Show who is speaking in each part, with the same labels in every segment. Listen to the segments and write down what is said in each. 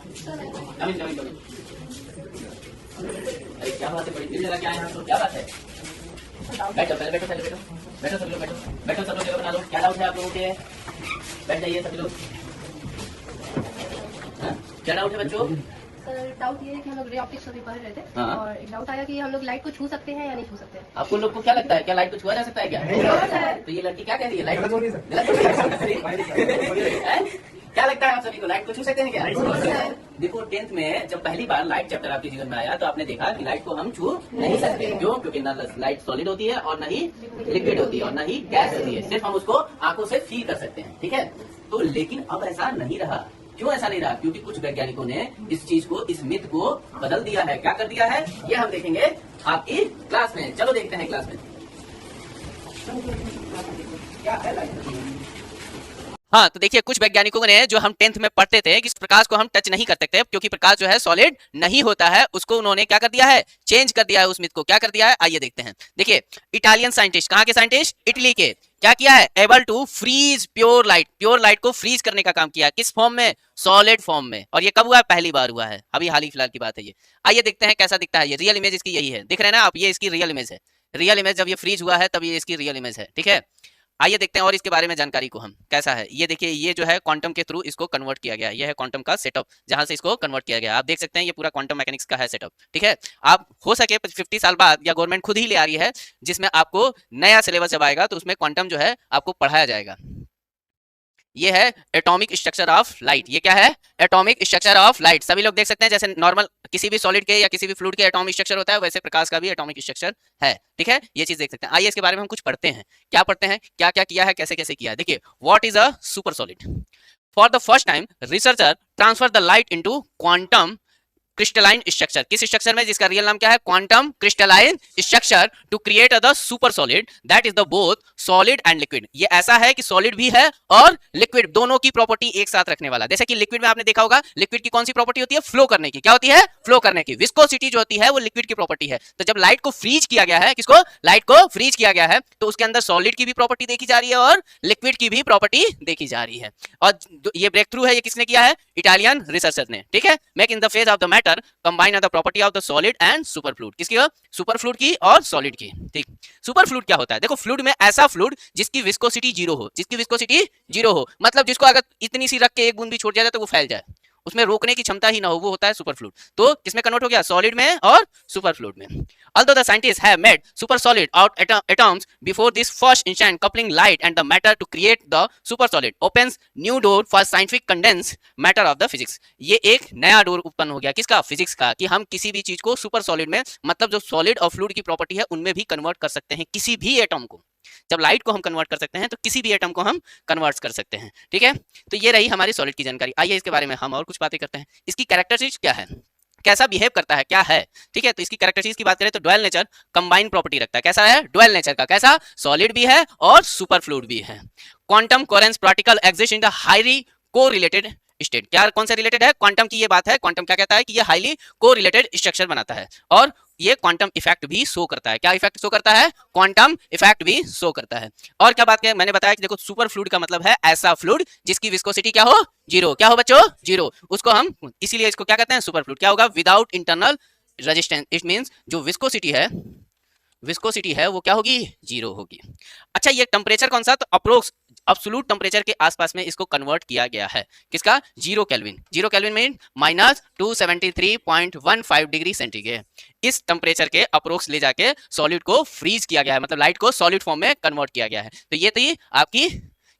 Speaker 1: Coming coming coming. अरे क्या बात है, बड़ी भीड़ लगा क्या है यहाँ तो, क्या बात है? बैठो पहले, बैठो पहले, बैठो बैठो सब लोग, बैठो बैठो सब लोग, जगह बना लो। क्या डाउट है आप लोगों के? बैठ जाइए सभी लोग। क्या डाउट है बच्चों?
Speaker 2: सर डाउट ये है कि हम लोग रे ऑप्टिक्स अभी पढ़ रहे थे।
Speaker 1: हाँ।
Speaker 2: और एक डाउट आया कि हम लोग लाइट को छू सकते हैं या नहीं छू सकते हैं।
Speaker 1: आपको लोग को क्या लगता है, क्या लाइट को छुआ जा सकता है क्या? तो ये लड़की क्या कह रही है, लाइट को गलत है? क्या लगता है आप सभी को, लाइट को छू सकते हैं क्या? देखो 10th में जब पहली बार लाइट चैप्टर आपके जीवन में आया तो आपने देखा कि लाइट को हम छू नहीं सकते। क्यों? क्योंकि न लाइट सॉलिड होती है और न ही लिक्विड होती है और न ही गैस होती है। सिर्फ हम उसको आंखों से फील कर सकते हैं, ठीक है? तो लेकिन अब ऐसा नहीं रहा। क्यों ऐसा नहीं रहा? क्योंकि कुछ वैज्ञानिकों ने इस चीज को, इस मिथ को बदल दिया है। क्या कर दिया है ये हम देखेंगे आपकी क्लास में। चलो देखते हैं क्लास में क्या है लाइट।
Speaker 3: हाँ, तो देखिए कुछ वैज्ञानिकों ने, जो हम 10th में पढ़ते थे कि प्रकाश को हम टच नहीं कर सकते क्योंकि प्रकाश जो है सॉलिड नहीं होता है, उसको उन्होंने क्या कर दिया है, चेंज कर दिया है। उस मिथ को क्या कर दिया है, आइए देखते हैं। देखिए इटालियन साइंटिस्ट, कहाँ के साइंटिस्ट? इटली के। क्या किया है? Able to freeze pure light, pure light को फ्रीज करने का काम किया। किस फॉर्म में? सॉलिड फॉर्म में। और ये कब हुआ? पहली बार हुआ है, अभी हाल ही फिलहाल की बात है ये। आइए देखते हैं कैसा दिखता है ये। रियल इमेज इसकी यही है, दिख रहे हैं ना आप, ये इसकी रियल इमेज है। रियल इमेज जब ये फ्रीज हुआ है तब ये इसकी रियल इमेज है, ठीक है? आइए देखते हैं और इसके बारे में जानकारी को हम कैसा है। ये देखिए, ये जो है क्वांटम के थ्रू इसको कन्वर्ट किया गया है। ये है क्वांटम का सेटअप जहां से इसको कन्वर्ट किया गया है। आप देख सकते हैं ये पूरा क्वांटम मैकेनिक्स का है सेटअप, ठीक है? आप हो सके 50 साल बाद, या गवर्नमेंट खुद ही ले आ रही है जिसमें आपको नया सिलेबस जब आएगा तो उसमें क्वांटम जो है आपको पढ़ाया जाएगा। ये है एटॉमिक स्ट्रक्चर ऑफ लाइट। ये क्या है? Atomic structure of light. सभी लोग देख सकते हैं जैसे नॉर्मल किसी भी सॉलिड के या किसी भी फ्लूइड के एटॉमिक स्ट्रक्चर होता है, वैसे प्रकाश का भी एटॉमिक स्ट्रक्चर है, ठीक है? ये चीज देख सकते हैं। आइए इसके बारे में हम कुछ पढ़ते हैं। क्या पढ़ते हैं, क्या क्या किया है, कैसे कैसे किया है। देखिए, what is a super solid? For the first time researcher transfer the light into quantum crystalline structure. किस स्ट्रक्चर में? जिसका रियल नाम क्या है? Quantum crystalline structure to create the super solid that is the both solid and liquid. ये ऐसा है कि सॉलिड भी है और लिक्विड, दोनों की प्रॉपर्टी एक साथ रखने वाला। जैसे कि लिक्विड में आपने देखा होगा, लिक्विड की कौन सी प्रॉपर्टी होती है? फ्लो करने की। क्या होती है? फ्लो करने की। विस्कोसिटी जो होती है वो लिक्विड की प्रॉपर्टी है। तो जब लाइट को फ्रीज किया गया है, किसको? लाइट को फ्रीज किया गया है, तो उसके अंदर सॉलिड की भी प्रॉपर्टी देखी जा रही है और लिक्विड की भी प्रॉपर्टी देखी जा रही है। और ये ब्रेक थ्रू है, ये किसने किया है? इटालियन रिसर्चर ने, ठीक है? Make in the phase of the matter combine the property of the solid and super fluid. किसकी? सुपर फ्लूइड की और सॉलिड की, ठीक? सुपर फ्लूइड क्या होता है? देखो, फ्लूइड में ऐसा फ्लूइड जिसकी विस्कोसिटी जीरो हो, जिसकी विस्कोसिटी जीरो हो, मतलब जिसको अगर इतनी सी रख के एक बूंद भी छोड़ जाए तो वो फैल जाए, उसमें रोकने की क्षमता ही ना हो, वो होता है सुपर फ्लूइड। तो किसमें कन्वर्ट हो गया? सॉलिड में और सुपर फ्लूइड में। Although the scientists have made super solid out atoms before this first instant coupling light and the matter to create the super solid opens new door for scientific condensed matter of the physics। ये एक नया door open हो गया, किसका? Physics का, कि हम किसी भी चीज को सुपर सॉलिड में, मतलब जो सॉलिड और फ्लूइड की प्रॉपर्टी है उनमें भी कन्वर्ट कर सकते हैं, किसी भी एटम को। जब लाइट को हम कन्वर्ट कर सकते हैं तो किसी भी एटम को हम कन्वर्ट कर सकते हैं, ठीक है? तो ये रही हमारी सॉलिड की जानकारी। आइए इसके बारे में हम और कुछ बातें करते हैं। इसकी कैरेक्टरिस्टिक्स क्या है, कैसा बिहेव करता है, क्या है, ठीक है? तो इसकी कैरेक्टरिस्टिक्स की बात करें तो डुअल नेचर कंबाइन प्रॉपर्टी रखता है। कैसा है? डुअल नेचर का। कैसा? सॉलिड भी है और सुपर फ्लूइड भी है। Quantum coherence particle exist in the highly correlated state. क्या, कौन से रिलेटेड है? क्वांटम की ये बात है। क्वांटम क्या कहता है कि ये हाईली कोरिलेटेड स्ट्रक्चर बनाता है और ये क्वांटम इफेक्ट भी शो करता है। क्या इफेक्ट शो करता है? क्वांटम इफेक्ट भी शो करता है। और क्या बात है, मैंने बताया कि देखो, सुपर फ्लूइड का मतलब है ऐसा फ्लूइड जिसकी विस्कोसिटी क्या हो? जीरो। क्या हो बच्चों? जीरो। उसको हम इसीलिए इसको क्या कहते हैं? Super fluid. क्या होगा? Without internal resistance. It means जो विस्कोसिटी है वो क्या होगी? जीरो होगी। अच्छा, ये टेम्परेचर कौन सा? तो अप्रोक्स एब्सोल्यूट टेम्परेचर के आसपास में इसको कन्वर्ट किया गया है। किसका? 0 kelvin. 0 kelvin mean -273.15 degree centigrade. इस टेम्परेचर के अप्रोक्स ले जाके सॉलिड को फ्रीज किया गया है, मतलब लाइट को सॉलिड फॉर्म में कन्वर्ट किया गया है। तो ये थी आपकी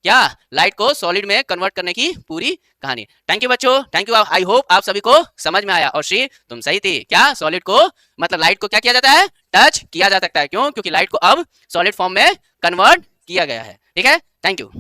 Speaker 3: क्या, लाइट को सॉलिड में कन्वर्ट करने की पूरी कहानी। थैंक यू बच्चों, थैंक यू। आई होप आप सभी को समझ में आया। और श्री, तुम सही थी। क्या, सॉलिड को, मतलब लाइट को क्या किया जाता है? टच किया जा सकता है। क्यों? क्योंकि लाइट को अब सॉलिड फॉर्म में कन्वर्ट किया गया है, ठीक है? Thank you.